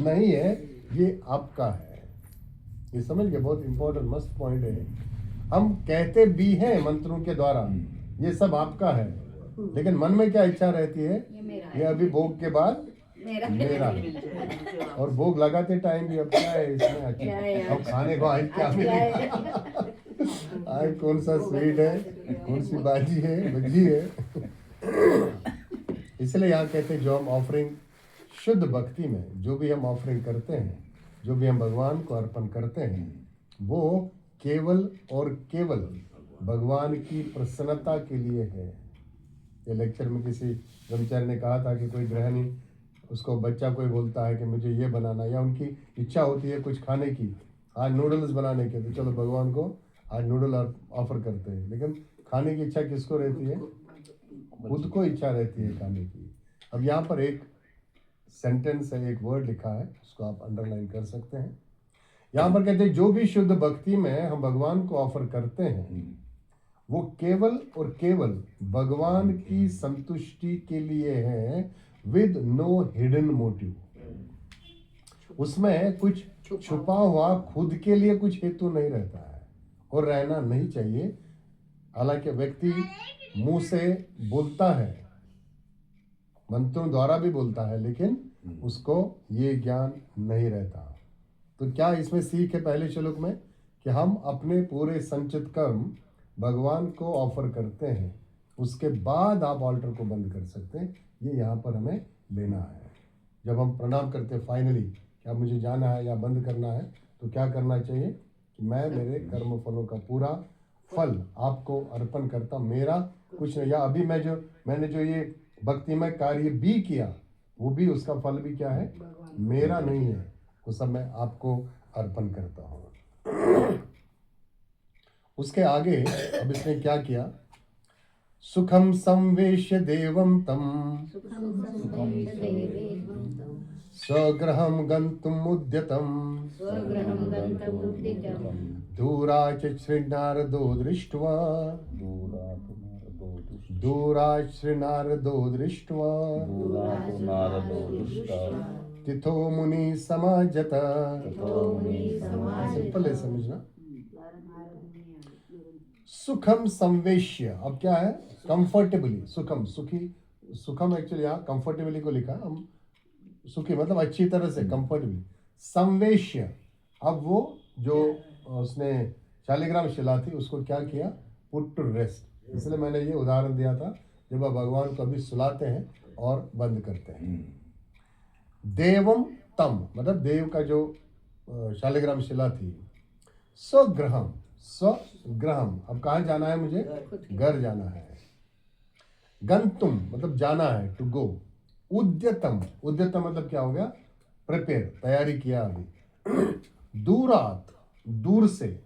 नहीं है, ये आपका है। ये समझ गए? बहुत इंपॉर्टेंट मस्त पॉइंट है। हम कहते भी हैं मंत्रों के द्वारा ये सब आपका है, लेकिन मन में क्या इच्छा रहती है? ये अभी भोग के बाद मेरा है। और भोग लगाते टाइम भी अब क्या है इसमें, अच्छा अब खाने को आज क्या मिलेगा, आज कौन सा स्वीट है, कौन सी भाजी है, भजी है। इसलिए यहाँ कहते हैं जो हम ऑफरिंग शुद्ध भक्ति में जो भी हम ऑफरिंग करते हैं, जो भी हम भगवान को अर्पण करते हैं, वो केवल और केवल भगवान की प्रसन्नता के लिए है। ये लेक्चर में किसी ब्रह्मचारी ने कहा था कि कोई गृहिणी, उसको बच्चा कोई बोलता है कि मुझे ये बनाना, या उनकी इच्छा होती है कुछ खाने की, आज नूडल्स बनाने के, तो चलो भगवान को आज नूडल ऑफर करते हैं। लेकिन खाने की इच्छा किसको रहती है? खुद को इच्छा रहती है खाने की। अब यहाँ पर एक सेंटेंस है, एक वर्ड लिखा है, उसको आप अंडरलाइन कर सकते हैं। यहाँ पर कहते हैं जो भी शुद्ध भक्ति में हम भगवान को ऑफर करते हैं वो केवल और केवल भगवान की संतुष्टि के लिए है, विद नो हिडन मोटिव। उसमें कुछ छुपा हुआ खुद के लिए कुछ हेतु नहीं रहता है, और रहना नहीं चाहिए। हालांकि व्यक्ति मुंह से बोलता है, मंत्रों द्वारा भी बोलता है, लेकिन उसको ये ज्ञान नहीं रहता। तो क्या इसमें सीख है? पहले श्लोक में कि हम अपने पूरे संचित कर्म भगवान को ऑफर करते हैं, उसके बाद आप ऑल्टर को बंद कर सकते हैं। ये यहाँ पर हमें लेना है। जब हम प्रणाम करते हैं फाइनली, क्या मुझे जाना है या बंद करना है, तो क्या करना चाहिए कि मैं मेरे कर्म फलों का पूरा फल आपको अर्पण करता हूँ, मेरा कुछ नहीं। या अभी मैंने जो ये भक्तिमय कार्य भी किया, वो भी उसका फल भी क्या है? मेरा नहीं है, वो सब मैं आपको अर्पण करता हूँ। उसके आगे अब इसने क्या किया? सुखम संवेश्य देवम तम स्वगृहं गन्तुम् उद्यतम् दूराच श्रीनारदो दृष्ट्वा तिथो मुनि समाजत। सिंपल है समझना। सुखम संवेश्य, अब क्या है? कंफर्टेबली, सुखम सुखी, सुखम एक्चुअली यहाँ कंफर्टेबली को लिखा, हम सुखी मतलब अच्छी तरह से, कंफर्टेबली। संवेश्य, अब वो जो उसने शालिग्राम शिला थी उसको क्या किया? Put to rest. इसलिए मैंने ये उदाहरण दिया था, जब आप भगवान को अभी सुलाते हैं और बंद करते हैं। देवम तम मतलब देव का जो शालिग्राम शिला थी। स्वग्रहम, स्वग्रहम, अब कहाँ जाना है मुझे? घर जाना है। गंतुम मतलब जाना है, टू गो। उद्यतम, उद्यतम मतलब क्या हो गया? प्रिपेयर, तैयारी किया अभी। दूरात, दूर से।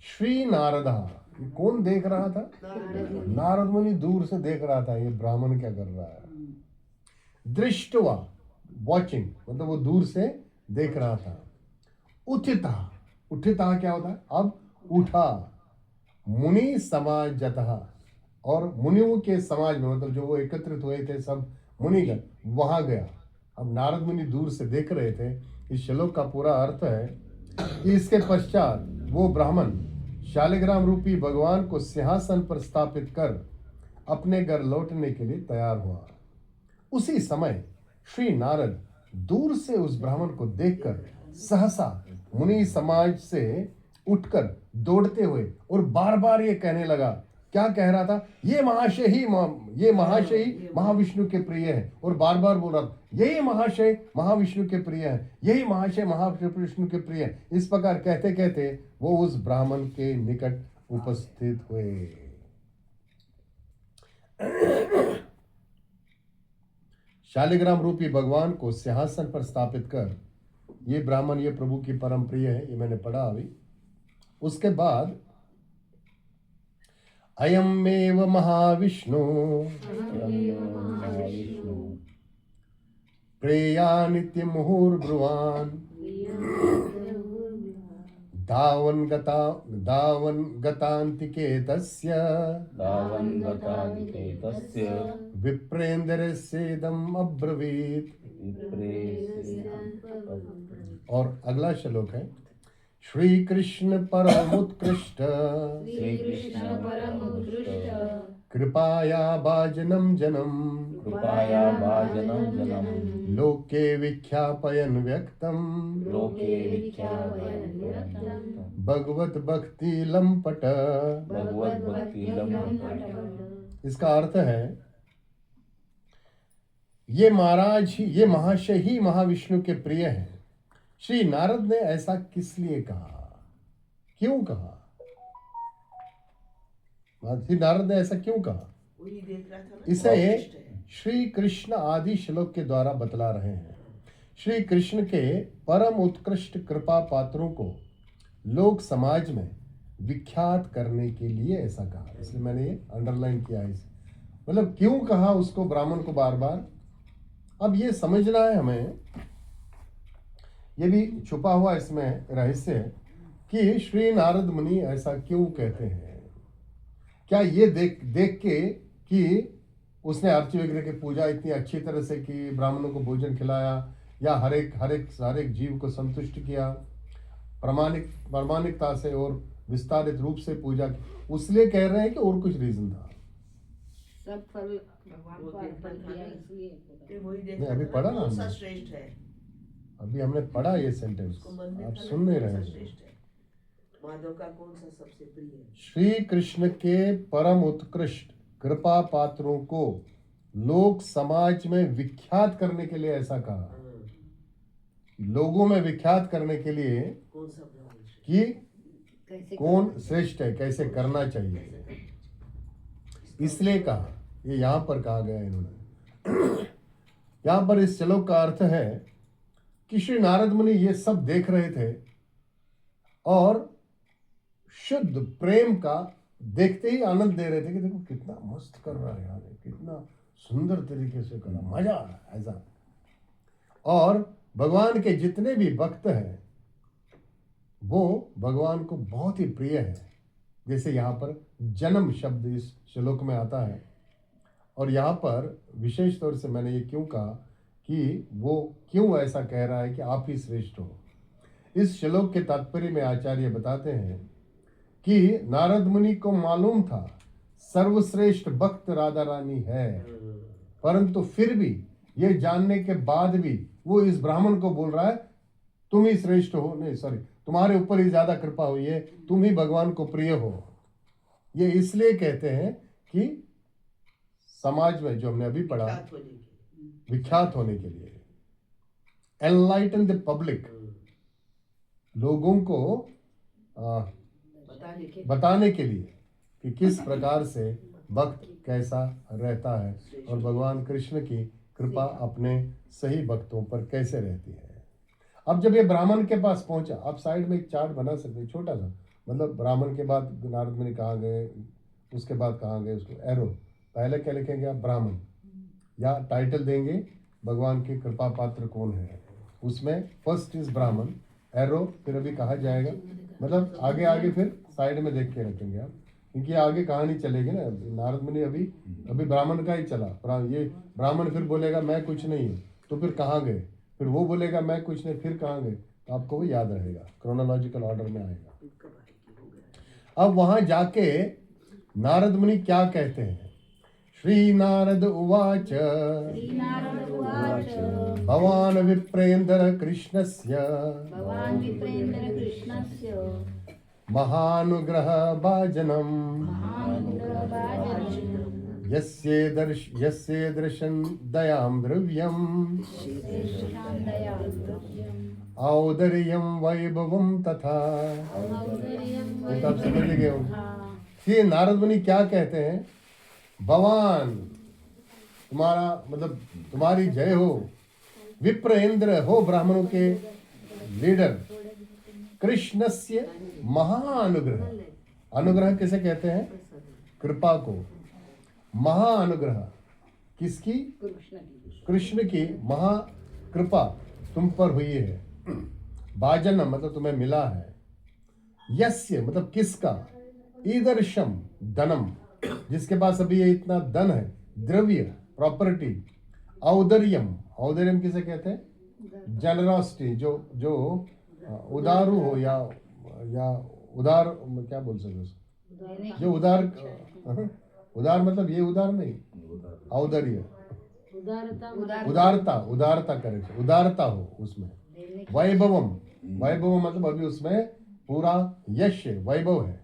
श्री नारदा, ये कौन देख रहा था? नारद मुनि दूर से देख रहा था, ये ब्राह्मण क्या कर रहा है। दृष्टवा, वॉचिंग मतलब वो दूर से देख रहा था। उठिता, उठिता क्या होता है? अब उठा। मुनि समाजतः, और मुनियों के समाज में मतलब जो वो एकत्रित हुए थे सब मुनिगण, वहां गया। अब नारद मुनि दूर से देख रहे थे। इस श्लोक का पूरा अर्थ है कि इसके पश्चात वो ब्राह्मण शालिग्राम रूपी भगवान को सिंहासन पर स्थापित कर अपने घर लौटने के लिए तैयार हुआ। उसी समय श्री नारद दूर से उस ब्राह्मण को देखकर सहसा मुनि समाज से उठकर दौड़ते हुए और बार बार ये कहने लगा, क्या कह रहा था? ये महाशय ही महाविष्णु के प्रिय है, और बार बार बोल रहा था यही महाशय महाविष्णु के प्रिय है, यही महाशय महाविष्णु के प्रिय है। इस प्रकार कहते कहते वो उस ब्राह्मण के निकट उपस्थित हुए। शालिग्राम रूपी भगवान को सिंहासन पर स्थापित कर ये ब्राह्मण, ये प्रभु की परम प्रिय है, ये मैंने पढ़ा अभी। उसके बाद अयमेव महाविष्णु प्रेया नित्य मुहुर्ब्रुवान् दावन् गतान्तिके तस्य विप्रेन्द्रस्येदम् अब्रवीत्। और अगला श्लोक है श्री कृष्ण परमोत्कृष्ट श्री कृष्ण परमोत्कृष्ट कृपाया भाजनम जनम कृपाया भाजनं जनम लोके विख्यापयन व्यक्तम लोके विख्यापयन् व्यक्तं भगवत भक्ति लंपट। भगवद्भक्ति लंपट। इसका अर्थ है ये महाराज ही, ये महाशय ही महाविष्णु के प्रिय हैं। श्री नारद ने ऐसा किस लिए कहा, क्यों कहा? श्री नारद ने ऐसा क्यों कहा? इसे श्री कृष्ण आदि श्लोक के द्वारा बतला रहे हैं। श्री कृष्ण के परम उत्कृष्ट कृपा पात्रों को लोक समाज में विख्यात करने के लिए ऐसा कहा। इसलिए मैंने ये अंडरलाइन किया है इसे। मतलब क्यों कहा उसको ब्राह्मण को बार बार। अब ये समझना है हमें, ये भी छुपा हुआ इसमें रहस्य है कि श्री नारद मुनि ऐसा क्यों कहते हैं। क्या ये देख के कि उसने अर्च विग्रह की पूजा इतनी अच्छी तरह से की, ब्राह्मणों को भोजन खिलाया, या हर एक जीव को संतुष्ट किया, प्रामाणिकता से और विस्तारित रूप से पूजा की, उसलिए कह रहे हैं कि और कुछ रीजन था? सब फल भगवान को अर्पण किया इसलिए। नहीं, अभी पढ़ा ना कौन सा हमने, श्रेष्ठ है? अभी हमने पढ़ा ये सेंटेंस, उसको मन में आप था सुन ना, नहीं कौन रहे सा हैं। श्रेष्ठ है? माधव का कौन सा सबसे प्रिय है? श्री कृष्ण के परम उत्कृष्ट कृपा पात्रों को लोक समाज में विख्यात करने के लिए ऐसा कहा। हाँ, लोगों में विख्यात करने के लिए कौन सा ब्राह्मण श्रेष्ठ? कि कैसे कौन श्रेष्ठ है, कैसे करना चाहिए, इसलिए कहा। ये यहाँ पर कहा गया है इन्होंने। यहाँ पर इस श्लोक का अर्थ है कि श्री नारद मुनि ये सब देख रहे थे और शुद्ध प्रेम का देखते ही आनंद दे रहे थे कि देखो कितना मस्त कर रहा है यार, कितना सुंदर तरीके से करा, मजा आ रहा है ऐसा। और भगवान के जितने भी भक्त हैं वो भगवान को बहुत ही प्रिय है। जैसे यहाँ पर जन्म शब्द इस श्लोक में आता है, और यहाँ पर विशेष तौर से मैंने ये क्यों कहा कि वो क्यों ऐसा कह रहा है कि आप ही श्रेष्ठ हो। इस श्लोक के तात्पर्य में आचार्य बताते हैं कि नारद मुनि को मालूम था सर्वश्रेष्ठ भक्त राधा रानी है, परंतु फिर भी ये जानने के बाद भी वो इस ब्राह्मण को बोल रहा है तुम ही श्रेष्ठ हो, नहीं सॉरी, तुम्हारे ऊपर ही ज्यादा कृपा हुई है, तुम ही भगवान को प्रिय हो। ये इसलिए कहते हैं कि समाज में जो हमने अभी पढ़ा, विख्यात होने के लिए, एनलाइटन द पब्लिक, लोगों को बताने के लिए कि किस प्रकार से भक्त कैसा रहता है और भगवान कृष्ण की कृपा अपने सही भक्तों पर कैसे रहती है। अब जब ये ब्राह्मण के पास पहुंचा, आप साइड में एक चार्ट बना सकते हैं छोटा सा, मतलब ब्राह्मण के बाद नारद मुनि कहाँ गए, उसके बाद कहाँ गए, उसको एरो, पहले क्या लिखेंगे आप, ब्राह्मण, या टाइटल देंगे भगवान की कृपा पात्र कौन है, उसमें फर्स्ट इज ब्राह्मण, एरो, फिर अभी कहा जाएगा, मतलब आगे आगे फिर साइड में देख के रखेंगे आप, क्योंकि आगे कहानी चलेगी ना। नारद मुनि अभी ब्राह्मण का ही चला, ये ब्राह्मण फिर बोलेगा मैं कुछ नहीं हूँ, तो फिर कहाँ गए, फिर वो बोलेगा मैं कुछ नहीं, फिर कहाँ गए, तो आपको वो याद रहेगा, क्रोनोलॉजिकल ऑर्डर में आएगा। अब वहां जाके नारद मुनि क्या कहते हैं, श्री नारद उवाच भवान विप्रेंद्र कृष्णस्य महानुग्रह भाजनम यस्य दर्शन दयाम द्रव्यम औदर्यम वैभवम तथा। तब समझ गए हो। नारद मुनि क्या कहते हैं, भगवान तुम्हारा मतलब तुम्हारी जय हो, विप्र इंद्र हो ब्राह्मणों के लीडर, कृष्णस्य महाअनुग्रह, अनुग्रह किसे कहते हैं, कृपा को, महाअनुग्रह किसकी, कृष्ण की महाकृपा तुम पर हुई है, भाजनम मतलब तुम्हें मिला है, यस्य मतलब किसका, ईदर्शम धनम जिसके पास अभी ये इतना धन है, द्रव्य प्रॉपर्टी, औदर्यम, औदर्यम किसे कहते हैं? जनरॉसिटी, जो जो उदारू हो या उदार, क्या बोल सकते हैं उसको? जो उदार, उदार मतलब ये उदार नहीं, औदर्य, उदारता, उदारता करेक्ट, उदारता हो उसमें। वैभवम, वैभवम मतलब अभी उसमें पूरा यश वैभव है।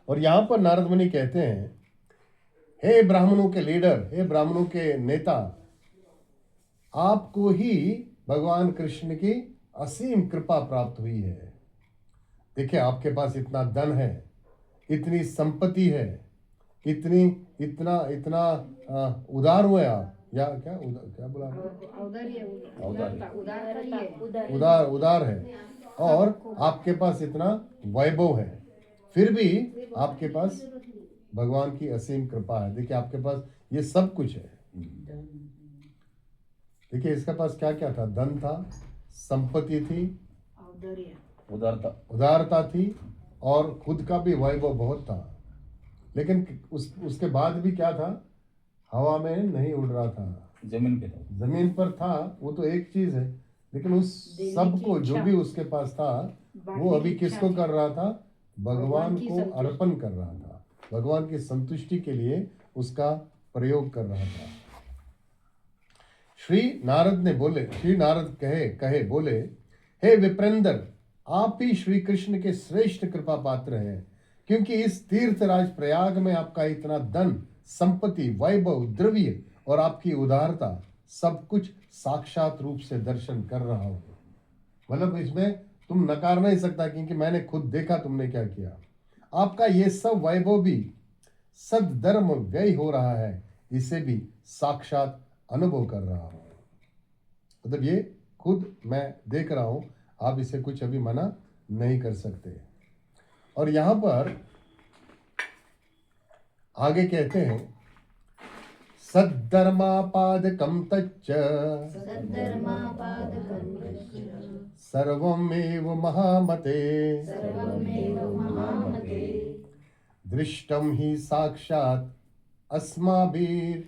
और यहां पर नारद मुनि कहते हैं, हे ब्राह्मणों के लीडर, हे ब्राह्मणों के नेता, आपको ही भगवान कृष्ण की असीम कृपा प्राप्त हुई है। देखिए आपके पास इतना धन है, इतनी संपत्ति है, इतनी इतना इतना उदार हुए आप, या क्या क्या बोला उदार है, और आपके पास इतना वैभव है, फिर भी आपके पास भगवान की असीम कृपा है। देखिए आपके पास ये सब कुछ है। देखिए इसके पास क्या क्या था? धन था, संपत्ति थी, उदारता थी, और खुद का भी वैभव बहुत था। लेकिन उसके बाद भी क्या था? हवा में नहीं उड़ रहा था, जमीन पे था। जमीन पर था। वो तो एक चीज है, लेकिन उस सब को जो भी उसके पास था वो अभी किसको कर रहा था? भगवान को अर्पण कर रहा था, भगवान की संतुष्टि के लिए उसका प्रयोग कर रहा था। श्री नारद कहे बोले, हे विप्रेंद्र, आप ही श्री कृष्ण के श्रेष्ठ कृपा पात्र हैं, क्योंकि इस तीर्थराज प्रयाग में आपका इतना धन, संपत्ति, वैभव, द्रव्य और आपकी उदारता सब कुछ साक्षात रूप से दर्शन कर रहा हूं। मतलब इसमें तुम नकार नहीं सकता, क्योंकि मैंने खुद देखा तुमने क्या किया। आपका ये सब वैभव भी सद्धर्म व्यय हो रहा है, इसे भी साक्षात अनुभव कर रहा हूं। मतलब ये खुद मैं देख रहा हूं, आप इसे कुछ अभी मना नहीं कर सकते। और यहां पर आगे कहते हैं, सद्धर्मापादकं तच्च सर्वमेव महामते दृष्टं हि साक्षात् अस्माभिः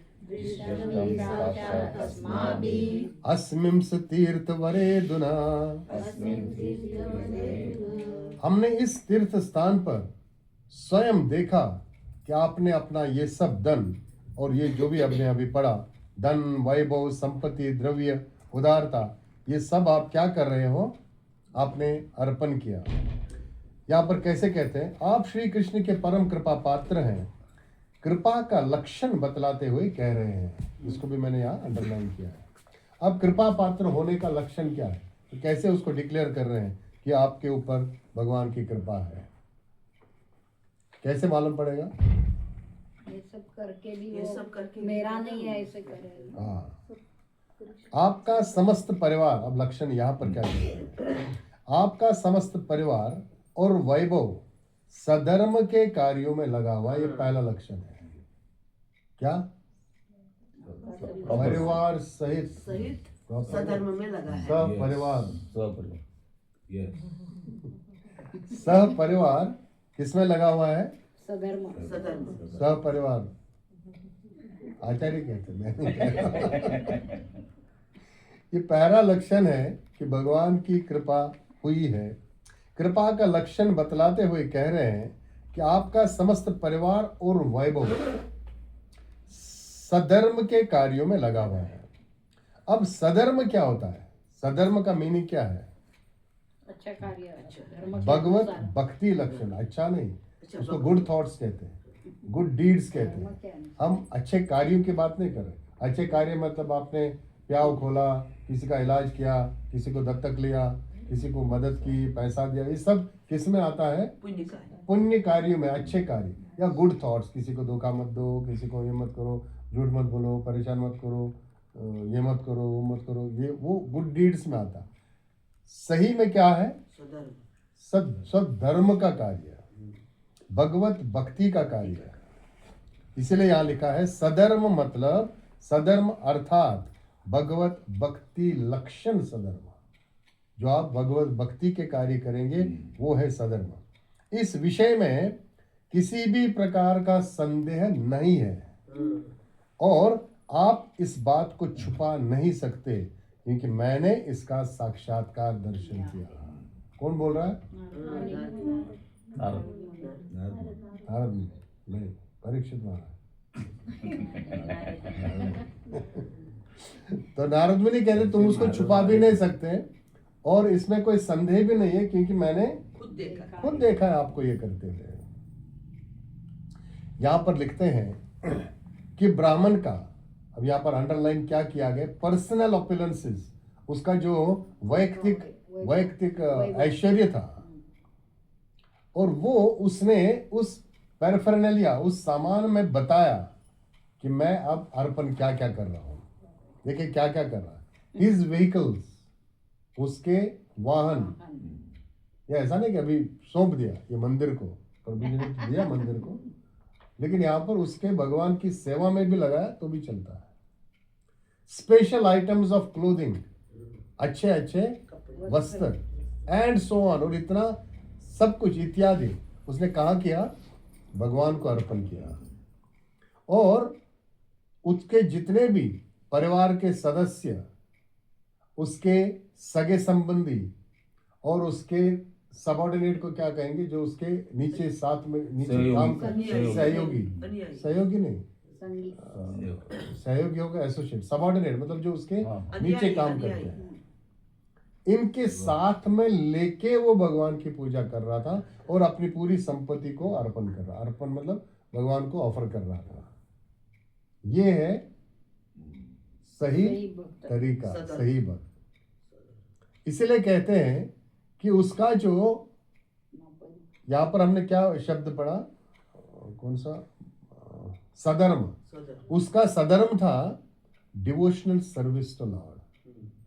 अस्मिंस तीर्थवरेदुना। हमने इस तीर्थ स्थान पर स्वयं देखा कि आपने अपना ये सब धन और ये जो भी आपने अभी पढ़ा, धन, वैभव, संपत्ति, द्रव्य, उदारता, ये सब आप क्या कर रहे हो? आपने अर्पण किया। यहाँ पर कैसे कहते हैं? आप श्री कृष्ण के परम कृपा पात्र हैं, कृपा का लक्षण बतलाते हुए कह रहे हैं। इसको भी मैंने यहाँ अंडरलाइन किया है। अब कृपा पात्र होने का लक्षण क्या है, तो कैसे उसको डिक्लेयर कर रहे हैं कि आपके ऊपर भगवान की कृपा है? कैसे मालूम पड़ेगा? ये सब करके भी ये वो सब करके मेरा नहीं है ऐसे करेगा। हाँ, आपका समस्त परिवार, अब लक्षण यहाँ पर क्या है? आपका समस्त परिवार और वैभव सधर्म के कार्यों में लगा हुआ, ये पहला लक्षण है। क्या? परिवार सहित सधर्म में लगा है। सपरिवार, सपरिवार किसमें लगा हुआ है? सधर्म। सपरिवार। आचार्य कहते हैं। ये पहला लक्षण है कि भगवान की कृपा हुई है। कृपा का लक्षण बतलाते हुए कह रहे हैं कि आपका समस्त परिवार और वैभव सधर्म के कार्यों में लगा हुआ है। अब सधर्म क्या होता है? सधर्म का मीनिंग क्या है? अच्छा कार्य, धर्म के भगवत अनुसार। भक्ति लक्षण। अच्छा नहीं, उसको गुड थॉट्स कहते हैं, गुड डीड्स कहते हैं। हम अच्छे कार्यों की बात नहीं कर रहे। अच्छे कार्य मतलब आपने प्याव खोला, किसी का इलाज किया, किसी को दत्तक लिया, किसी को मदद की, पैसा दिया, ये सब किस में आता है? पुण्य कार्यों में, अच्छे कार्य या गुड थॉट्स। किसी को धोखा मत दो, किसी को ये मत करो, झूठ मत बोलो, परेशान मत करो, ये मत करो, वो मत करो, ये वो गुड डीड्स में आता। सही में क्या है? सद्धर्म का कार्य, भगवत भक्ति का कार्य है। इसलिए यहाँ लिखा है सधर्म, मतलब सधर्म अर्थात भगवत भक्ति लक्षण सधर्म। जो आप भगवत भक्ति के कार्य करेंगे वो है सधर्म। इस विषय में किसी भी प्रकार का संदेह नहीं है, और आप इस बात को छुपा नहीं सकते क्योंकि मैंने इसका साक्षात्कार दर्शन किया। कौन बोल रहा है? नारद। नारद नहीं, परीक्षित महाराज। तो नारद मुनि कहते तुम उसको छुपा भी नहीं सकते और इसमें कोई संदेह भी नहीं है क्योंकि मैंने खुद देखा है आपको ये करते हुए। यहां पर लिखते हैं कि ब्राह्मण का, अब यहां पर अंडरलाइन क्या किया गया, पर्सनल ओपुलेंसेस, उसका जो वैयक्तिक ऐश्वर्य था, और वो उसने उस पैराफर्नलिया, उस सामान में बताया कि मैं अब अर्पण क्या क्या कर रहा हूं। देखिए क्या क्या कर रहा है। हिज व्हीकल्स, उसके वाहन, ये ऐसा नहीं कि अभी सौंप दिया ये मंदिर को, प्रभु जी ने दिया मंदिर को, लेकिन यहां पर उसके भगवान की सेवा में भी लगाया तो भी चलता है। स्पेशल आइटम्स ऑफ क्लोथिंग, अच्छे अच्छे वस्त्र, एंड सो ऑन, और इतना सब कुछ इत्यादि उसने कहा किया, भगवान को अर्पण किया। और उसके जितने भी परिवार के सदस्य, उसके सगे संबंधी और उसके सबऑर्डिनेट को क्या कहेंगे, जो उसके नीचे साथ में नीचे काम करते, सहयोगी नहीं, सहयोगी होगा एसोसिएट, सबऑर्डिनेट मतलब जो उसके नीचे काम करते हैं, इनके साथ में लेके वो भगवान की पूजा कर रहा था और अपनी पूरी संपत्ति को अर्पण कर रहा। अर्पण मतलब भगवान को ऑफर कर रहा था। ये है सही तरीका, सही भक्त। इसलिए कहते हैं कि उसका जो, यहां पर हमने क्या शब्द पढ़ा, कौन सा, सधर्म, उसका सधर्म था डिवोशनल सर्विस टू लॉर्ड,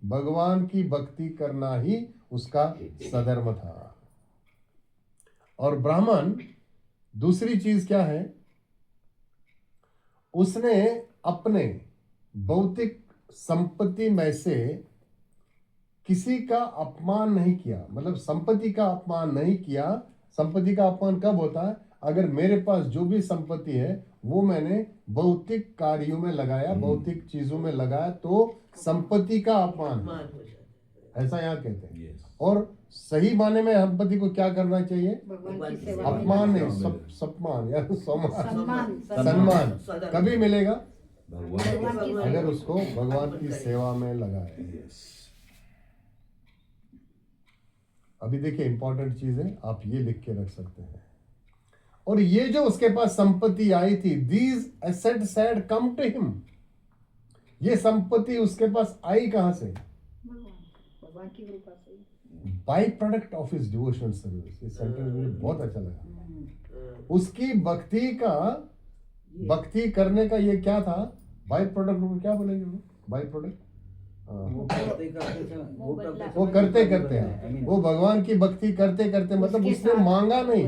भगवान की भक्ति करना ही उसका सधर्म था। और ब्राह्मण दूसरी चीज क्या है, उसने अपने भौतिक संपत्ति में से किसी का अपमान नहीं किया, मतलब संपत्ति का अपमान नहीं किया। संपत्ति का अपमान कब होता है, अगर मेरे पास जो भी संपत्ति है वो मैंने भौतिक कार्यों में लगाया, भौतिक चीजों में लगाया, तो संपत्ति का अपमान है, ऐसा यहाँ कहते हैं। और सही माने में संपत्ति को क्या करना चाहिए, अपमान नहीं, सम्मान या सम्मान कभी मिलेगा अगर उसको भगवान की सेवा में लगाए। अभी देखिए इंपॉर्टेंट चीज है, आप ये लिख के रख सकते हैं। और ये जो उसके पास संपत्ति आई थी, these assets had come to him, ये संपत्ति उसके पास आई कहां से, भगवान की कृपा से, by product of his devotional service. ये सेंटेंस मुझे बहुत अच्छा लगा। उसकी भक्ति करने का ये क्या था, बाई प्रोडक्ट क्या बोलेंगे बाई प्रोडक्ट, वो करते करते हैं, वो भगवान की भक्ति करते करते, मतलब उसने मांगा नहीं,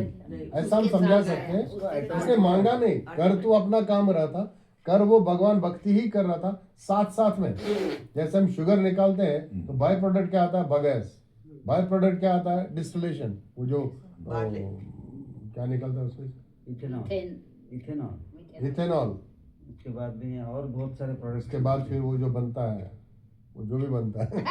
ऐसा हम समझा सकते हैं, उसने मांगा नहीं, कर तू अपना काम रहा था, कर वो भगवान भक्ति ही कर रहा था साथ साथ में। जैसे हम शुगर निकालते हैं तो बाय प्रोडक्ट क्या आता है, बगैस, बाय प्रोडक्ट क्या आता है, डिस्टिलेशन, वो जो क्या निकलता है उसमें, इथेनॉल, उसके बाद भी और बहुत सारे प्रोडक्ट्स के बाद फिर वो जो बनता है, वो जो भी बनता है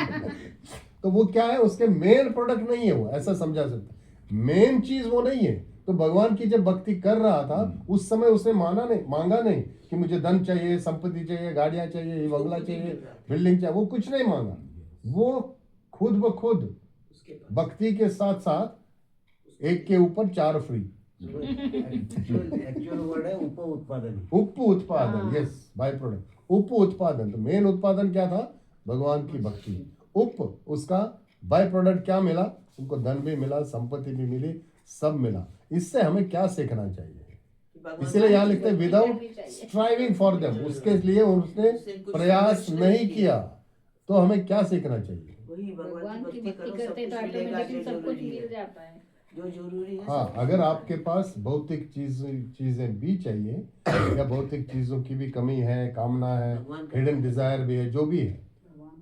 तो वो क्या है, उसके मेन प्रोडक्ट नहीं है वो, ऐसा समझा सकते, मेन चीज वो नहीं है। तो भगवान की जब भक्ति कर रहा था उस समय उसने मांगा नहीं कि मुझे धन चाहिए, संपत्ति चाहिए, गाड़ियां चाहिए, ये बंगला चाहिए, बिल्डिंग चाहिए, वो कुछ नहीं मांगा। वो खुद ब खुद भक्ति के साथ साथ एक के ऊपर चार फ्री। एक्चुअल वर्ड है उप उत्पादन, उप उत्पादन, यस, बाय प्रोडक्ट, उप उत्पादन। तो मेन उत्पादन क्या था, भगवान की भक्ति। उप, उसका बाय प्रोडक्ट क्या मिला, उनको धन भी मिला, संपत्ति भी मिली, सब मिला। इससे हमें क्या सीखना चाहिए, इसलिए यहाँ लिखते हैं विदाउट स्ट्राइविंग फॉर देम, उसके लिए उसने प्रयास नहीं किया। तो हमें क्या सीखना चाहिए, भगवान की भक्ति करते तो ऑटोमेटिकली सब कुछ मिल जाता है जो जरूरी है। हाँ, अगर आपके पास भौतिक चीजें भी चाहिए या भौतिक चीजों की भी कमी है, कामना है, हिडन डिजायर भी है, जो भी है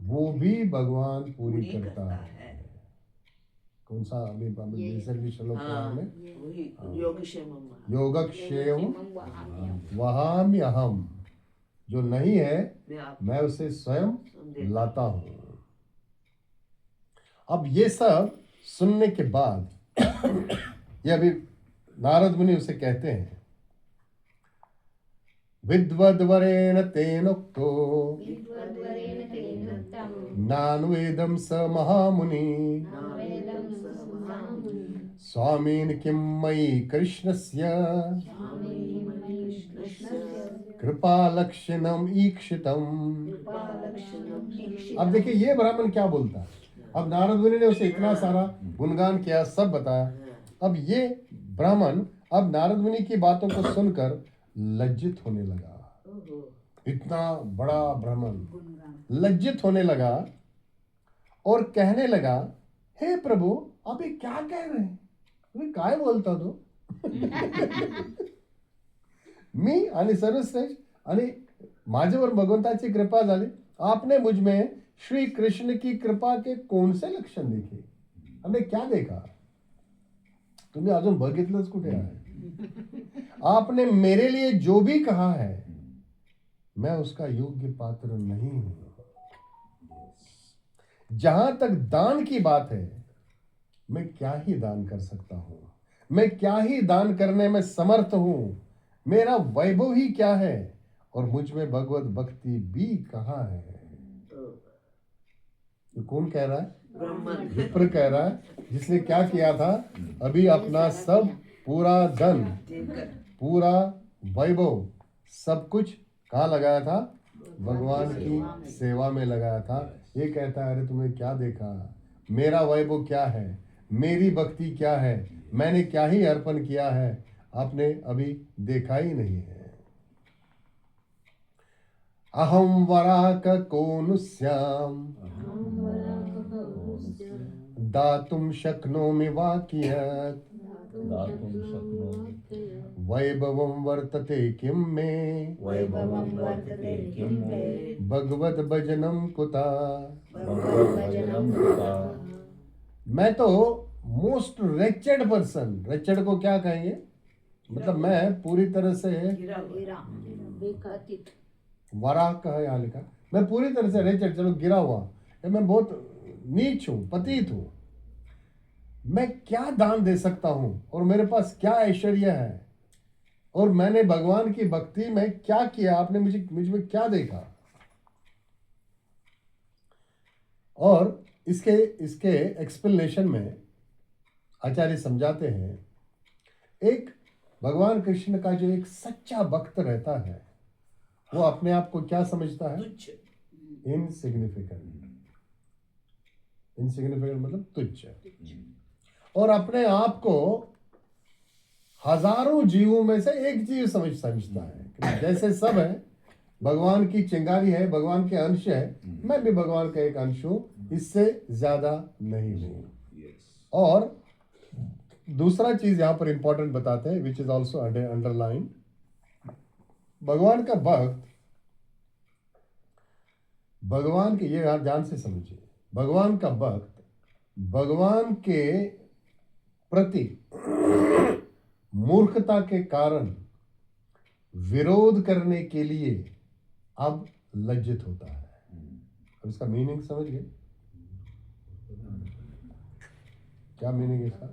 वो भी भगवान पूरी करता है। कौन सा अभी रिसेंटली श्लोक पढ़ा हमने, योगक्षेम वहाम्यहम, जो नहीं है मैं आप मैं उसे स्वयं देता लाता हूं। अब ये सब सुनने के बाद ये अभी नारद मुनि उसे कहते हैं, विद्वद्वरेण तेनोक्तो विद्वद्वरेण तेनोक्तं नान्वेदं स महामुनि नावेदं समामुनि स्वामीन किं मयि कृष्णस्य कृष्णस्य कृपालक्षणम ईक्षितम। कृपालक्षणं अब देखिए ये ब्राह्मण क्या बोलता है। अब नारद मुनि ने उसे इतना सारा गुणगान किया, सब बताया। अब ये ब्राह्मण अब नारद मुनि की बातों को सुनकर लज्जित होने लगा। इतना बड़ा ब्राह्मण लज्जित होने लगा और कहने लगा, हे प्रभु आप ये क्या कह रहे हैं, तुम्ही काय बोलता तो मी आणि सर्वश्रेष्ठ आणि माझ्यावर भगवंताची कृपा झाली, आपने मुझ में श्री कृष्ण की कृपा के कौन से लक्षण देखे, हमने क्या देखा, तुम्ही अजून बघितलंच कुठे आहे, आपने मेरे लिए जो भी कहा है मैं उसका योग्य पात्र नहीं हूं। जहां तक दान की बात है मैं क्या ही दान कर सकता हूं, मैं क्या ही दान करने में समर्थ हूं, मेरा वैभव ही क्या है और मुझ में भगवत भक्ति भी कहाँ है। ये कौन कह रहा है? ब्राह्मण विप्र कह रहा है, जिसने क्या किया था, अभी अपना सब पूरा धन देकर पूरा वैभव सब कुछ कहाँ लगाया था, भगवान की सेवा में लगाया था। ये कहता है अरे तुमने क्या देखा, मेरा वैभव क्या है, मेरी भक्ति क्या है, मैंने क्या ही अर्पण किया है, आपने अभी देखा ही नहीं है। अहम वराक कोनुस्याम दातुम शक्नोमि वा कियत् दातुं शक्नोमि वैभवं वर्तते किं मे वैभवं वर्तते किं मे भगवत भजनम कुता। भगवद्भजनं कृता। मैं तो मोस्ट रेचेड पर्सन, रेचेड को क्या कहेंगे, मतलब मैं पूरी तरह से गिरा हुआ। बेकथित वराह का है यहाँ लिखा, मैं पूरी तरह से रेचेड, चलो गिरा हुआ, मैं बहुत नीच हूं, पतित हूं, मैं क्या दान दे सकता हूं और मेरे पास क्या ऐश्वर्य है और मैंने भगवान की भक्ति में क्या किया, आपने मुझ में क्या देखा। और इसके एक्सप्लेनेशन में आचार्य समझाते हैं, एक भगवान कृष्ण का जो एक सच्चा भक्त रहता है वो अपने आप को क्या समझता है, तुच्छ इनसिग्निफिकेंट। इनसिग्निफिकेंट मतलब तुच्छ, और अपने आप को हजारों जीवों में से एक जीव समझता है, जैसे सब है, भगवान की चिंगारी है, भगवान के अंश है, मैं भी भगवान का एक अंश हूं, इससे ज्यादा नहीं हूं। और दूसरा चीज यहां पर इंपॉर्टेंट बताते हैं, विच इज ऑल्सो अंडरलाइन, भगवान का भक्त, भगवान के, ये ध्यान से समझिए, भगवान का भक्त भगवान के प्रति मूर्खता के कारण विरोध करने के लिए अब लज्जित होता है। अब इसका मीनिंग समझ गए, क्या मीनिंग है इसका?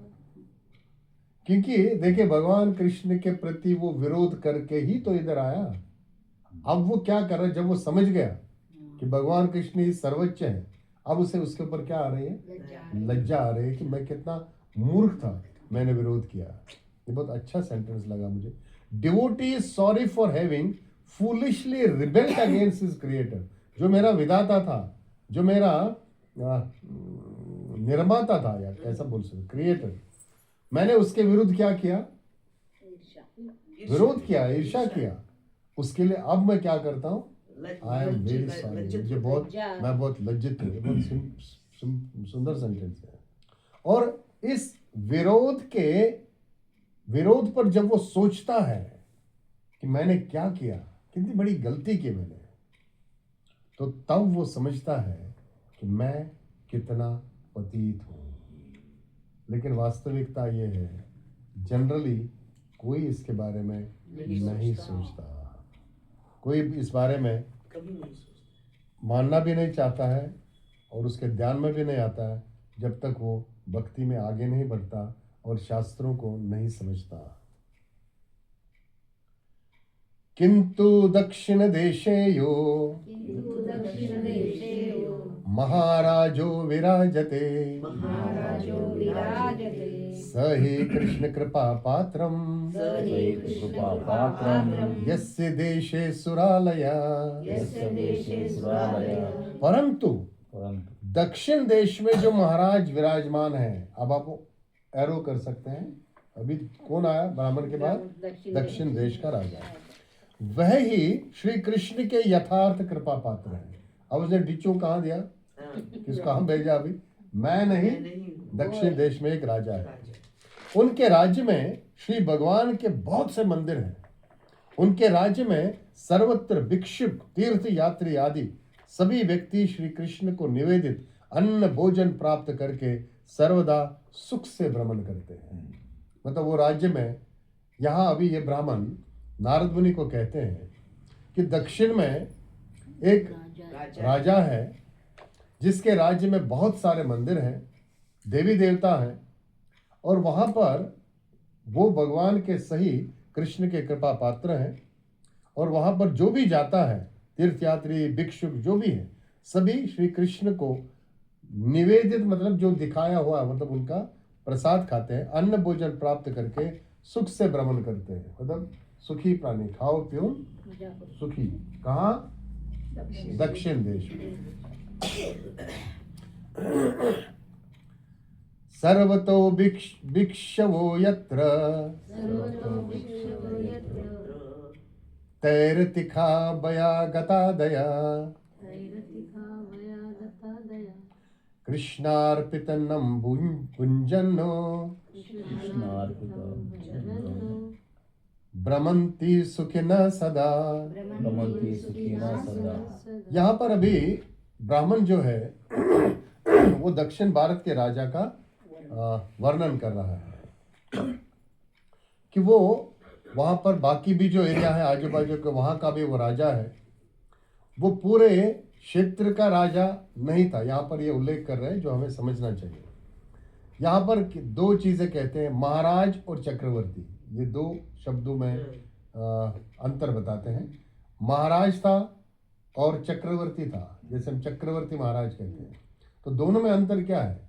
क्योंकि देखिए भगवान कृष्ण के प्रति वो विरोध करके ही तो इधर आया। अब वो क्या कर रहा है, जब वो समझ गया कि भगवान कृष्ण ही सर्वोच्च है, अब उसे उसके ऊपर क्या आ रही है, लज्जा आ रही है कि मैं कितना मूर्ख था, मैंने विरोध किया। ये बहुत अच्छा सेंटेंस लगा मुझे। Devotee is sorry for having foolishly rebelled against his creator. जो मेरा विधाता था, जो मेरा निर्माता था, या कैसा बोल सकते, क्रिएटर, मैंने उसके विरुद्ध क्या किया, विरोध किया, ईर्ष्या किया, उसके लिए अब मैं क्या करता हूँ, आई एम वेरी सॉरी, मुझे बहुत, मैं बहुत लज्जित हूँ। बहुत सुंदर सेंटेंस है। और इस विरोध पर जब वो सोचता है कि मैंने क्या किया, कितनी बड़ी गलती की मैंने, तो तब वो समझता है कि मैं कितना पतित हूं। लेकिन वास्तविकता ये है, जनरली कोई इसके बारे में नहीं सोचता। कोई इस बारे में कभी नहीं सोचता। मानना भी नहीं चाहता है और उसके ध्यान में भी नहीं आता है जब तक वो भक्ति में आगे नहीं बढ़ता और शास्त्रों को नहीं समझता। किंतु दक्षिण देशे यो किन्तु दक्षिणदेशे यो महाराजो विराजते महाराजो विराजते स हि कृष्ण कृपा पात्रम स हि कृपापात्रम् यस्य देशे सुरालया। यस्य देशे सुरालया। परंतु परंतु दक्षिण देश में जो महाराज विराजमान है, अब आप एरो कर सकते हैं, अभी कौन आया ब्राह्मण के बाद? दक्षिण देश का राजा, वह ही श्री कृष्ण के यथार्थ कृपा पात्र है। अब उसने डिचो कहाँ दिया, हाँ, किस कहाँ भेजा? अभी मैं नहीं, मैं नहीं हूँ। दक्षिण देश में एक राजा है। राजा। उनके राज्य में श्री भगवान के बहुत से मंदिर हैं। उनके राज्य में सर्वत्र भिक्षुक, तीर्थ यात्री आदि सभी व्यक्ति श्री कृष्ण को निवेदित अन्न भोजन प्राप्त करके सर्वदा सुख से भ्रमण करते हैं। मतलब वो राज्य में, यहाँ अभी ये ब्राह्मण नारद मुनि को कहते हैं कि दक्षिण में एक राजा है जिसके राज्य में बहुत सारे मंदिर हैं, देवी देवता हैं, और वहाँ पर वो भगवान के सही कृष्ण के कृपा पात्र हैं। और वहाँ पर जो भी जाता है, तीर्थयात्री भिक्षुक जो भी है, सभी श्री कृष्ण को निवेदित, मतलब जो दिखाया हुआ, मतलब उनका प्रसाद खाते हैं, अन्न भोजन प्राप्त करके सुख से भ्रमण करते हैं। मतलब सुखी प्राणी, खाओ पियो सुखी। कहाँ? दक्षिण देश में। सर्वतो भिक्षवो यत्र तैरतिखा बया गतादया कृष्णार्पितन्नं भुञ्जन्नो भ्रमन्ति सुखिनः सदा। भ्रमन्ति सुखिनः सदा। यहाँ पर अभी ब्राह्मण जो है वो दक्षिण भारत के राजा का वर्णन कर रहा है कि वो वहाँ पर बाकी भी जो एरिया है आजू बाजू के, वहाँ का भी वो राजा है। वो पूरे क्षेत्र का राजा नहीं था। यहाँ पर ये उल्लेख कर रहे हैं जो हमें समझना चाहिए। यहाँ पर दो चीजें कहते हैं, महाराज और चक्रवर्ती। ये दो शब्दों में अंतर बताते हैं। महाराज था और चक्रवर्ती था, जैसे हम चक्रवर्ती महाराज कहते हैं। तो दोनों में अंतर क्या है?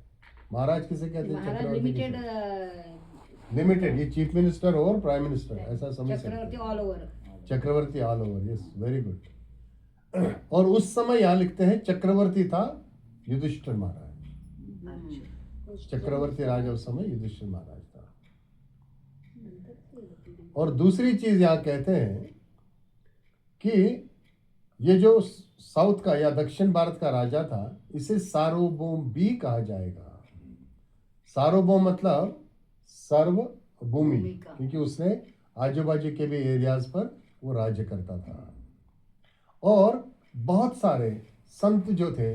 महाराज किसे कहते हैं? चक्रवर्ती लिमिटेड लिमिटेड, ये चीफ मिनिस्टर और प्राइम मिनिस्टर, ऐसा समझ सकते चक्रवर्ती हैं। All over. चक्रवर्ती all over, yes, very good. और उस समय यहाँ लिखते हैं चक्रवर्ती था युधिष्ठिर महाराज। चक्रवर्ती राजा उस समय युधिष्ठिर महाराज था। और दूसरी चीज यहाँ कहते हैं कि ये जो साउथ का या दक्षिण भारत का राजा था, इसे सार्वभौम भी कहा जाएगा। सार्वभौम मतलब सर्वभूमि, क्योंकि उसने आजू बाजू के भी एरियाज पर वो राज्य करता था। और बहुत सारे संत जो थे,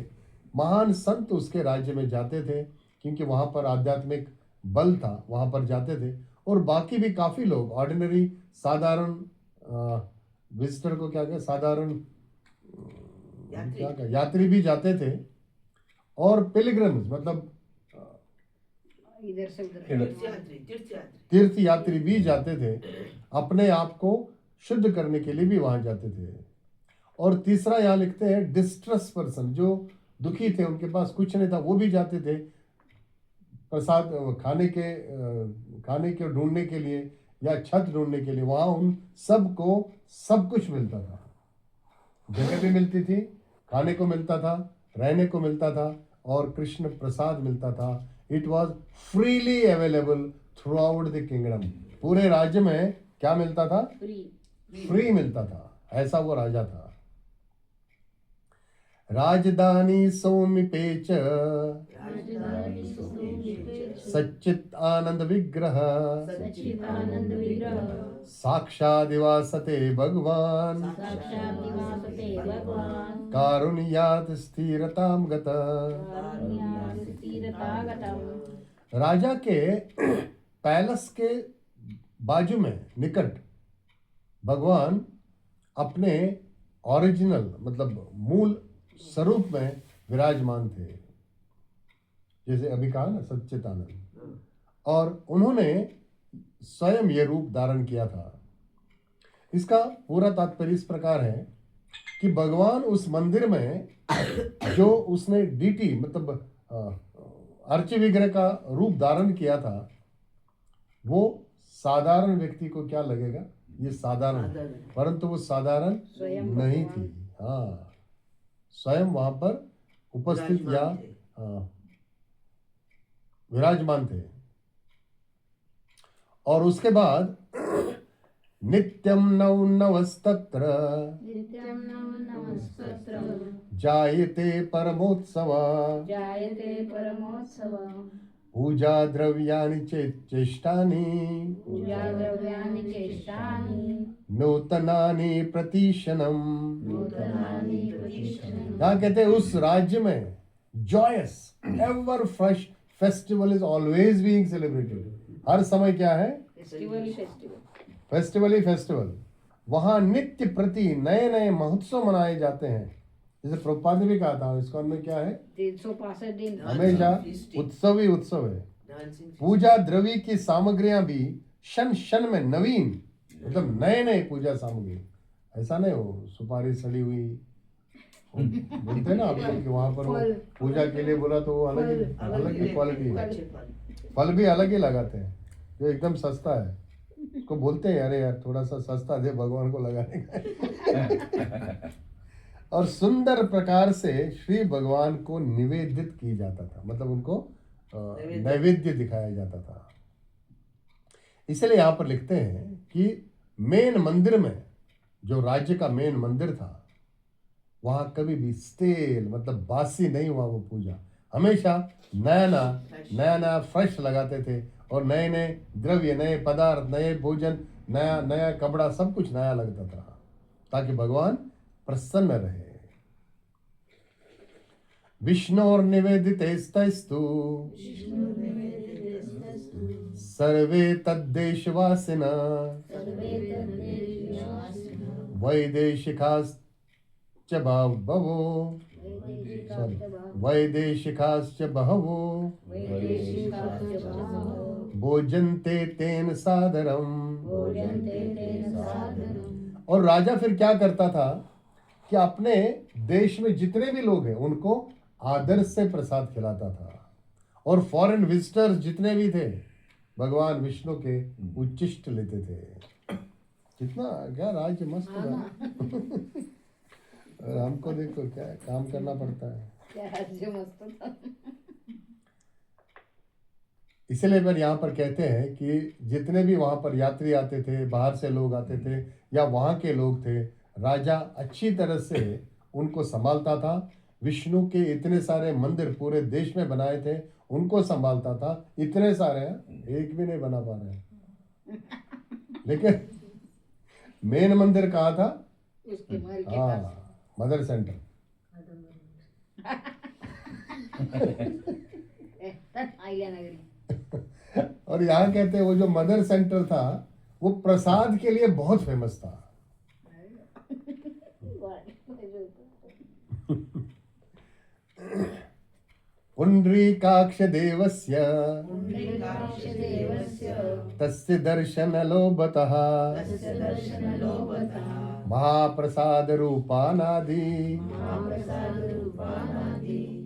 महान संत उसके राज्य में जाते थे, क्योंकि वहाँ पर आध्यात्मिक बल था, वहाँ पर जाते थे। और बाकी भी काफ़ी लोग, ऑर्डिनरी साधारण विजिटर को क्या कहते, साधारण क्या कहते, यात्री भी जाते थे। और पिलग्रिम्स मतलब इधर से उधर। तीर्थ यात्री भी जाते थे, अपने आप को शुद्ध करने के लिए भी वहां जाते थे। और तीसरा यहाँ लिखते हैं डिस्ट्रेस पर्सन, जो दुखी थे, उनके पास कुछ नहीं था, वो भी जाते थे प्रसाद खाने के ढूंढने के लिए या छत ढूंढने के लिए। वहां उन सबको सब कुछ मिलता था, जगह भी मिलती थी, खाने को मिलता था, रहने को मिलता था, और कृष्ण प्रसाद मिलता था। It was freely available through out the kingdom. पूरे राज्य में क्या मिलता था? फ्री मिलता था। ऐसा वो राजा था। राजधानी सौमिपेच सच्चित आनंद विग्रह साक्षादिवासते भगवान कारुण्यात स्थिरताम गत। राजा के पैलेस के बाजू में निकट भगवान अपने ओरिजिनल मतलब मूल स्वरूप में विराजमान थे, जैसे अभी कहा ना सच्चिदानंद, और उन्होंने स्वयं ये रूप धारण किया था। इसका पूरा तात्पर्य इस प्रकार है कि भगवान उस मंदिर में जो उसने डीटी मतलब अर्च विग्रह का रूप धारण किया था, वो साधारण व्यक्ति को क्या लगेगा, ये साधारण, परंतु वो साधारण स्वयं नहीं भगवान। थी। हाँ, स्वयं वहां पर उपस्थित या विराजमान थे। और उसके बाद नित्यम नव नवस्तत्र नित्यं नवनवस्तत्र जायते परमोत्सव जायते परमोत्सवः पूजा द्रव्याणि चेष्टानि पूजाद्रव्याणि चेष्टानि नूतनानि प्रतिशनम। नूतनानि प्रतिष्ठन्ति। यहाँ कहते हैं उस राज्य में joyous ever fresh festival is always being celebrated. हर समय क्या है, फेस्टिवल ही फेस्टिवल। फेस्टिवल ही फेस्टिवल। वहाँ नित्य प्रति नए नए महोत्सव मनाए जाते हैं। जैसे प्रभुपाद ने भी कहा था, इस्कॉन में क्या है, 365 दिन हमेशा उत्सव ही उत्सव है। पूजा द्रव्य की सामग्रियां भी क्षण क्षण में नवीन, मतलब नए नए पूजा सामग्री। ऐसा नहीं हो सुपारी सड़ी हुई, बोलते हैं ना आप लोग कि वहाँ पर वो पूजा के लिए बोला तो वो अलग ही क्वालिटी है। फल भी अलग ही लगाते हैं, जो एकदम सस्ता है उसको बोलते हैं अरे यार थोड़ा सा सस्ता दे भगवान को लगाने का। और सुंदर प्रकार से श्री भगवान को निवेदित की जाता था, मतलब उनको नैवेद्य दिखाया जाता था। इसलिए यहाँ पर लिखते हैं कि मेन मंदिर में, जो राज्य का मेन मंदिर था, वहाँ कभी भी स्टेल मतलब बासी नहीं हुआ वो पूजा। हमेशा नया नया फ्रेश लगाते थे, और नए नए द्रव्य, नए पदार्थ, नए भोजन, नया नया कपड़ा, सब कुछ नया लगता था, ताकि भगवान प्रसन्न रहे। विष्णोर निवेदितेस्तु सर्वे तद्देशवासिना वैदेशिकाश्च बहवो वैदेशिकाश्च बहवो भोजन्ते तेन सादरम। और राजा फिर क्या करता था कि अपने देश में जितने भी लोग हैं उनको आदर से प्रसाद खिलाता था, और फॉरेन विजिटर्स जितने भी थे भगवान विष्णु के उच्चिष्ट लेते थे। कितना क्या राज्य मस्त था। और हमको देखो क्या काम करना पड़ता है। क्या राज्य मस्त था। इसलिए फिर यहाँ पर कहते हैं कि जितने भी वहाँ पर यात्री आते थे, बाहर से लोग आते थे या वहाँ के लोग थे, राजा अच्छी तरह से उनको संभालता था। विष्णु के इतने सारे मंदिर पूरे देश में बनाए थे, उनको संभालता था। इतने सारे हैं, एक भी नहीं बना पा रहे हैं। लेकिन मेन मंदिर कहाँ था? उसके महल के पास। हाँ, मदर सेंटर। आइला नगरी। और यहाँ कहते हैं वो जो मदर सेंटर था वो प्रसाद के लिए बहुत फेमस था। पुंडरीकाक्ष देवस्य तस्य दर्शनलोभतः महाप्रसाद रूपानादि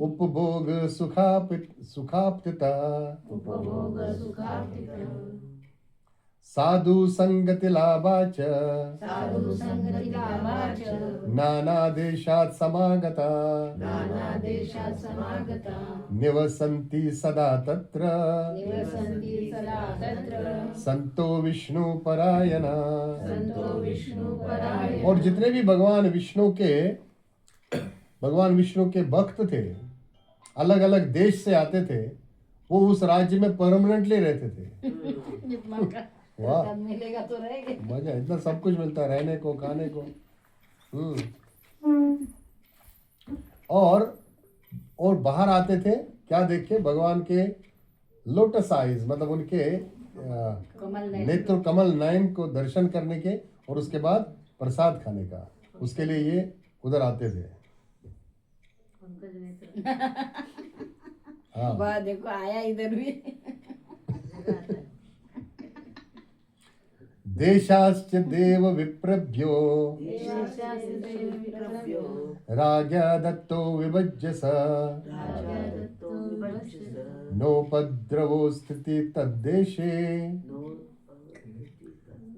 उपभोग सुखाप्तिता साधु संगति लाभाच नाना देशात् समागता निवसन्ति सदा तत्र संतो विष्णु परायणा। और जितने भी भगवान विष्णु के भक्त थे, अलग अलग देश से आते थे, वो उस राज्य में परमानेंटली रहते थे। वाह, मिलेगा तो रहेंगे। मजा, इतना सब कुछ मिलता है, रहने को, खाने को। और बाहर आते थे क्या देख के? भगवान के लोटस आइज, मतलब उनके नेत्र कमल नयन को दर्शन करने के, और उसके बाद प्रसाद खाने का। उसके लिए ये उधर आते थे। पंकज नेत्र हाँ, वाह देखो आया इधर भी देशाश्च देव विप्रभ्यो राज्ञा दत्तो विभज्य स नोपद्रवो स्थिति तद्देशे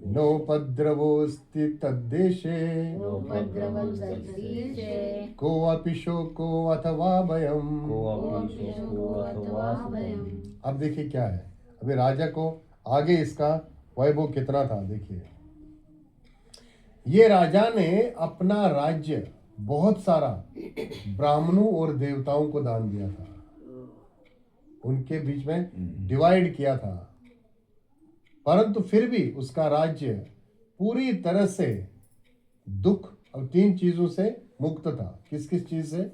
नोपद्रवोऽस्ति तद्देशे कोऽपि शोको अथवा भयम्। अब देखिए क्या है, अभी राजा को आगे इसका वैभव कितना था देखिए। ये राजा ने अपना राज्य बहुत सारा ब्राह्मणों और देवताओं को दान दिया था, उनके बीच में डिवाइड किया था, परंतु फिर भी उसका राज्य पूरी तरह से दुख और 3 चीजों से मुक्त था। किस किस चीज से?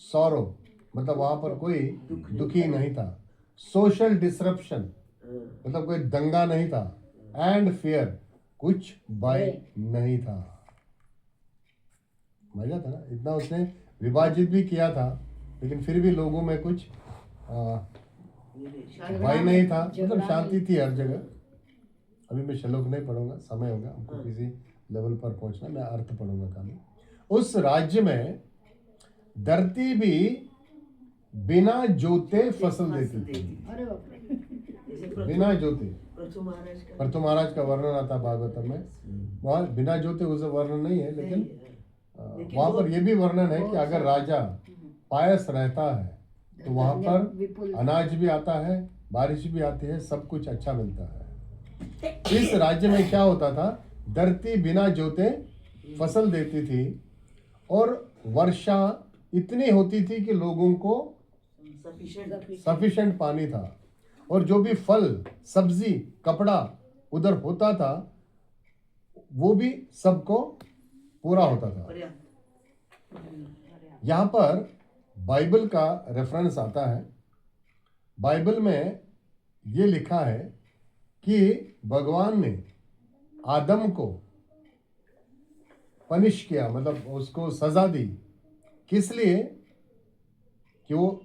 सॉरो, मतलब वहां पर कोई दुखी नहीं था। सोशल डिसरप्शन, मतलब कोई दंगा नहीं था। एंड फियर, कुछ भय नहीं था। मजा था ना, इतना उसने विभाजित भी किया था, लेकिन फिर भी लोगों में कुछ भय नहीं था, मतलब शांति थी हर जगह। अभी मैं श्लोक नहीं पढ़ूंगा, समय होगा हमको किसी लेवल पर पहुंचना, मैं अर्थ पढ़ूंगा खाली। उस राज्य में धरती भी बिना जोते फसल देती थी, अरे बाप रे बिना जोते। परतु महाराज का वर्णन आता भागवतम में, वहाँ बिना जोते उसे वर्णन नहीं है, लेकिन वहां पर यह भी वर्णन है कि अगर राजा पायस रहता है तो वहां पर अनाज भी आता है, बारिश भी आती है, सब कुछ अच्छा मिलता है। इस राज्य में क्या होता था, धरती बिना जोते फसल देती थी और वर्षा इतनी होती थी कि लोगों को सफिशिएंट पानी था, और जो भी फल सब्जी कपड़ा उधर होता था वो भी सबको पूरा होता था। यहाँ पर बाइबल का रेफरेंस आता है। बाइबल में ये लिखा है कि भगवान ने आदम को पनिश किया, मतलब उसको सजा दी। किस लिए? कि वो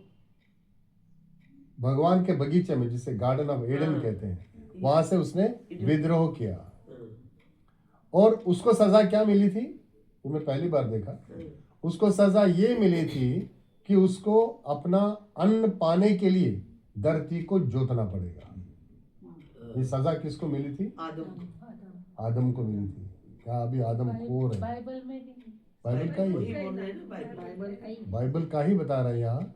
भगवान के बगीचे में, जिसे गार्डन ऑफ एडन कहते हैं, वहां से उसने विद्रोह किया। और उसको सजा क्या मिली थी? वो मैं पहली बार देखा। उसको सजा ये मिली थी कि उसको अपना अन्न पाने के लिए धरती को जोतना पड़ेगा। ये सजा किसको मिली थी? आदम को मिली थी। क्या अभी आदम खोर है? बाइबल में भी बाइबल का ही, बाइबल का ही बता रहा है यहाँ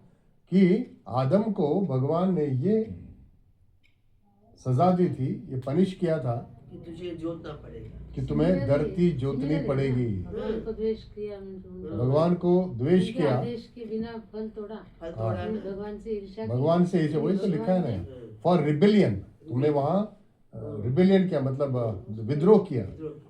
कि आदम को भगवान ने ये सजा दी थी, ये पनिश किया था कि तुझे जोतना पड़ेगा, कि तुम्हें धरती जोतनी पड़ेगी। भगवान को द्वेष किया, भगवान को द्वेष किया, आदेश के बिना फल तोड़ा, फल तोड़ा ना। भगवान से ईर्ष्या की। भगवान से इसे वही तो लिखा है ना, फॉर रिबेलियन। तुमने वहां रिबेलियन किया, मतलब विद्रोह किया,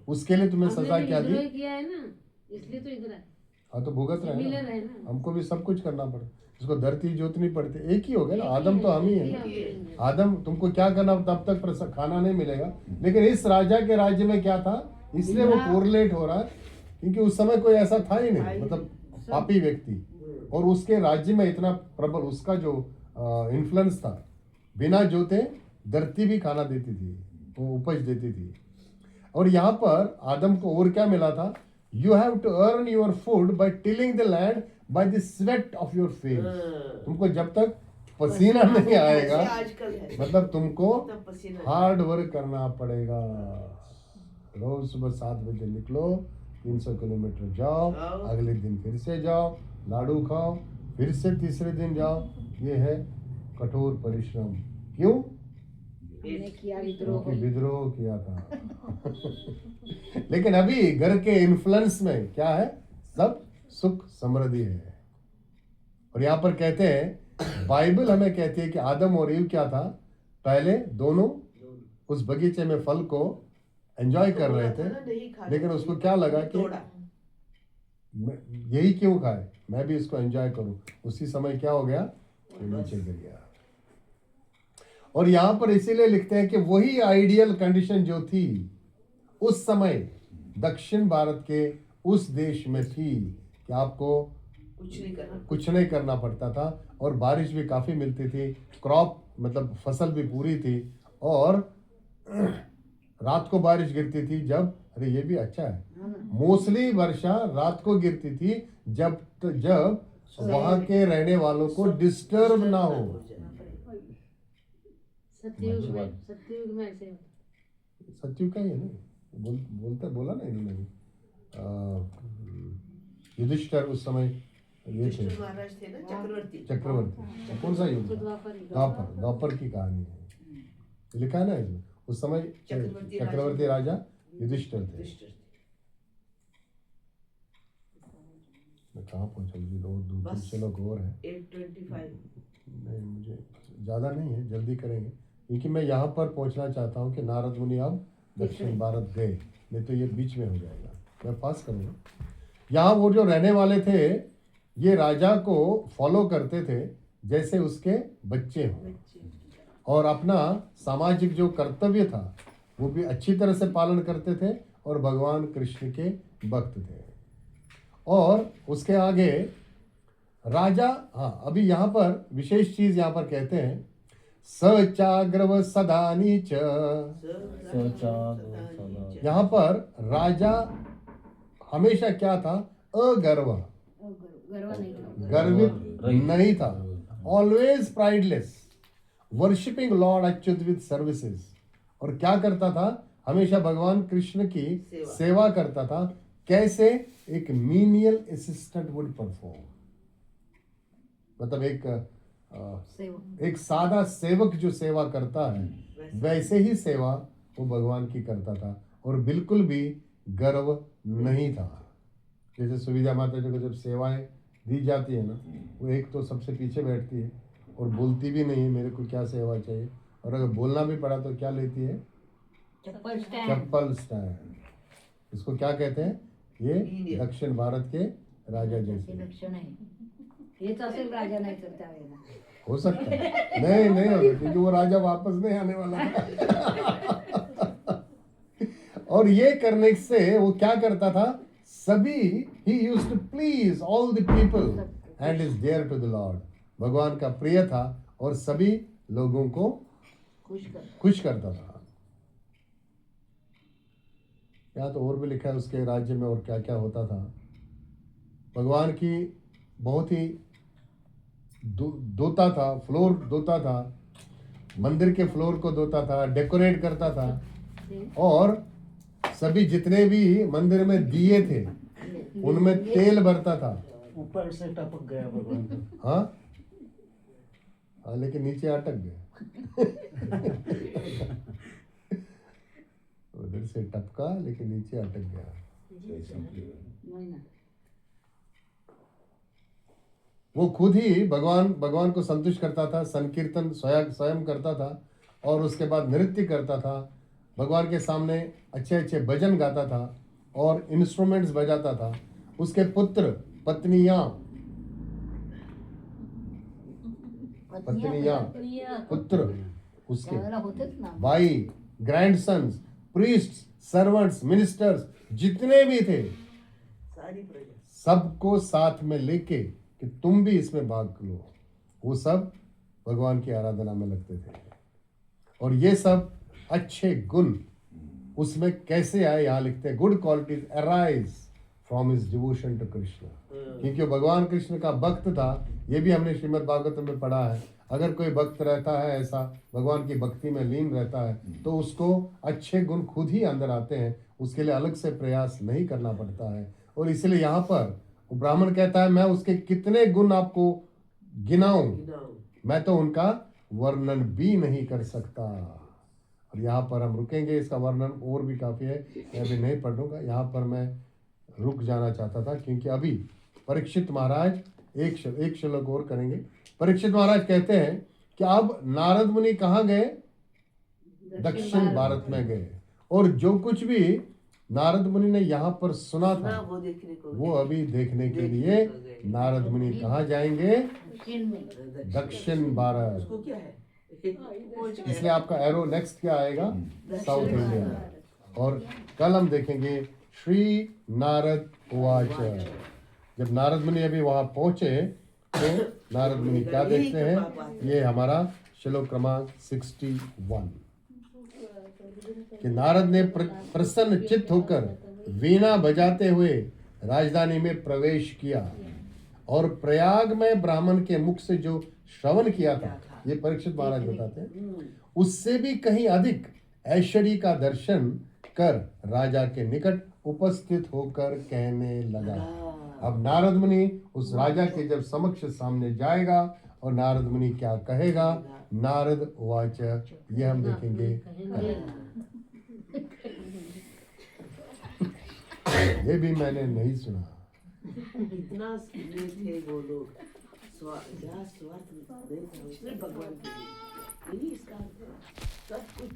उसके लिए तुम्हें हमने सजा भी क्या दी? विद्रोह किया है ना, इसलिए तो इधर है। हाँ तो भुगत रहे मिलर हैं है ना, ना। हमको भी सब कुछ करना पड़ता। इसको धरती जोतनी पड़ती, एक ही हो गया ना, आदम तो हम ही है ना। आदम तुमको क्या करना, तब तक खाना नहीं मिलेगा। लेकिन इस राजा के राज्य में क्या था, इसलिए वो कोरिलेट हो रहा है क्योंकि उस समय कोई ऐसा था ही नहीं, मतलब पापी व्यक्ति, और उसके राज्य में इतना प्रबल उसका जो इन्फ्लुएंस था। बिना जोते धरती भी खाना देती थी, वो उपज देती थी। और यहाँ पर आदम को और क्या मिला था? You have to earn your food by tilling the land by the sweat of your face. तुमको जब तक पसीना नहीं आएगा, आजकल है, मतलब तुमको इतना पसीना हार्ड वर्क करना पड़ेगा। रोज सुबह 7 बजे निकलो, 300 किलोमीटर जाओ, अगले दिन फिर से जाओ, लाडू खाओ, फिर से तीसरे दिन जाओ। ये है कठोर परिश्रम। क्यों? हमने किया विद्रोह। क्योंकि विद्रोह किया था। लेकिन अभी घर के इन्फ्लुएंस में क्या है? सब सुख समृद्धि है। और यहाँ पर कहते हैं, बाइबल हमें कहती है कि आदम और ईव क्या था, पहले दोनों उस बगीचे में फल को एंजॉय कर रहे थे, लेकिन उसको क्या लगा कि यही क्यों खाए, मैं भी इसको एंजॉय करूं। उसी समय क्या हो गया? नीचे गिर गया। और यहां पर इसीलिए लिखते हैं कि वही आइडियल कंडीशन जो थी उस समय दक्षिण भारत के उस देश में थी कि आपको कुछ नहीं करना पड़ता था और बारिश भी काफ़ी मिलती थी, क्रॉप मतलब फसल भी पूरी थी और रात को बारिश गिरती थी जब, अरे ये भी अच्छा है, मोस्टली वर्षा रात को गिरती थी जब वहाँ के रहने वालों को डिस्टर्ब ना हो। सतयुग में ऐसे होता। सत्युग का ही है ना, बोला ना इन्होंने भी। युधिष्ठिर उस समय ये थे महाराज थे ना, चक्रवर्ती। कौन सा युद्ध? द्वापर की कहानी है, लिखा है ना इसमें। उस समय चक्रवर्ती राजा युधिष्ठिर थे। मैं कहाँ पहुंचा जी, दूर से लोग और है। 8:25 नहीं, मुझे ज़्यादा नहीं है, जल्दी करेंगे क्योंकि मैं यहाँ पर पहुंचना चाहता हूँ कि नारद मुनि अब दक्षिण भारत गए, नहीं तो ये बीच में हो जाएगा, मैं पास करूँगा। यहाँ वो जो रहने वाले थे ये राजा को फॉलो करते थे जैसे उसके बच्चे हों और अपना सामाजिक जो कर्तव्य था वो भी अच्छी तरह से पालन करते थे और भगवान कृष्ण के भक्त थे। और उसके आगे राजा, हाँ अभी यहाँ पर विशेष चीज यहाँ पर कहते हैं, सचाग्रव सदा नीच। यहाँ पर राजा हमेशा क्या था? अगर्व, गर्वित नहीं था, always prideless, worshipping Lord Achyuta with services. और क्या करता था? हमेशा भगवान कृष्ण की सेवा करता था। कैसे? एक मीनियल असिस्टेंट वुड परफॉर्म, मतलब एक सादा सेवक जो सेवा करता है वैसे ही सेवा वो भगवान की करता था और बिल्कुल भी गर्व नहीं था। जैसे सुविधा माता जी को जब सेवाएं दी जाती है ना, वो एक तो सबसे पीछे बैठती है और बोलती भी नहीं है मेरे को क्या सेवा चाहिए, और अगर बोलना भी पड़ा तो क्या लेती है? चप्पल स्टैंड। इसको क्या कहते हैं? ये दक्षिण भारत के राजा जैसे लक्षण आहे हे तर असेल राजा नाही तर त्यावेळेला हो सकता है। नहीं होगा क्योंकि वो राजा वापस नहीं आने वाला था। और ये करने से वो क्या करता था? सभी he used to please all the people and is dear to the Lord। भगवान का प्रिय था और सभी लोगों को खुश करता था। यहाँ तो और भी लिखा है उसके राज्य में और क्या क्या होता था। भगवान की बहुत ही धोता था, फ्लोर धोता था, मंदिर के फ्लोर को धोता था, डेकोरेट करता था और सभी जितने भी मंदिर में दिए थे उनमें तेल भरता था। ऊपर से टपक गया भगवान को। हाँ, लेकिन नीचे अटक गया। उधर से टपका लेकिन नीचे अटक गया। वो खुद ही भगवान को संतुष्ट करता था, संकीर्तन स्वयं करता था और उसके बाद नृत्य करता था, भगवान के सामने अच्छे अच्छे भजन गाता था और इंस्ट्रूमेंट्स बजाता था। उसके पुत्र पत्नियां पुत्र उसके भाई, ग्रैंडसन्स, प्रीस्ट्स, सर्वेंट्स, मिनिस्टर्स जितने भी थे सारी प्रजा सबको साथ में लेके कि तुम भी इसमें भाग लो, वो सब भगवान की आराधना में लगते थे। और ये सब अच्छे गुण उसमें कैसे आए? यहाँ लिखते हैं good qualities arise from his devotion to Krishna. क्योंकि भगवान कृष्ण का भक्त था, ये भी हमने श्रीमद् भागवत में पढ़ा है। अगर कोई भक्त रहता है ऐसा, भगवान की भक्ति में लीन रहता है, तो उसको अच्छे गुण खुद ही अंदर आते हैं, उसके लिए अलग से प्रयास नहीं करना पड़ता है। और इसलिए यहाँ पर ब्राह्मण कहता है मैं उसके कितने गुण आपको गिनाऊं, मैं तो उनका वर्णन भी नहीं कर सकता। और यहाँ पर हम रुकेंगे, इसका वर्णन और भी काफ़ी है, मैं अभी नहीं पढ़ूंगा। यहाँ पर मैं रुक जाना चाहता था क्योंकि अभी परीक्षित महाराज एक श्लोक और करेंगे। परीक्षित महाराज कहते हैं कि अब नारद मुनि कहाँ गए? दक्षिण भारत में गए। और जो कुछ भी नारद मुनि ने यहाँ पर सुना था वो अभी देखने के लिए नारद मुनि कहाँ जाएंगे? दक्षिण भारत। क्या है? इसलिए आपका एरो नेक्स्ट क्या आएगा? South India. और कल हम देखेंगे श्री नारद उवाच। जब नारद मुनि अभी वहां पहुंचे तो नारद मुनि क्या देखते हैं, ये हमारा श्लोक क्रमांक 61 कि नारद ने प्रसन्न चित्त होकर वीणा बजाते हुए राजधानी में प्रवेश किया और प्रयाग में ब्राह्मण के मुख से जो श्रवण किया था, ये परीक्षित महाराज बताते हैं, उससे भी कहीं अधिक ऐश्वर्य का दर्शन कर राजा के निकट उपस्थित होकर कहने लगा। अब नारद मुनि उस राजा के जब समक्ष सामने जाएगा और नारद मुनि क्या कहेगा, नारद उवाच, ये हम देखेंगे। ये भी मैंने नहीं सुना। इतना सुनने थे वो लोग, क्या स्वार्थ भगवान के लिए, यही इसका सब कुछ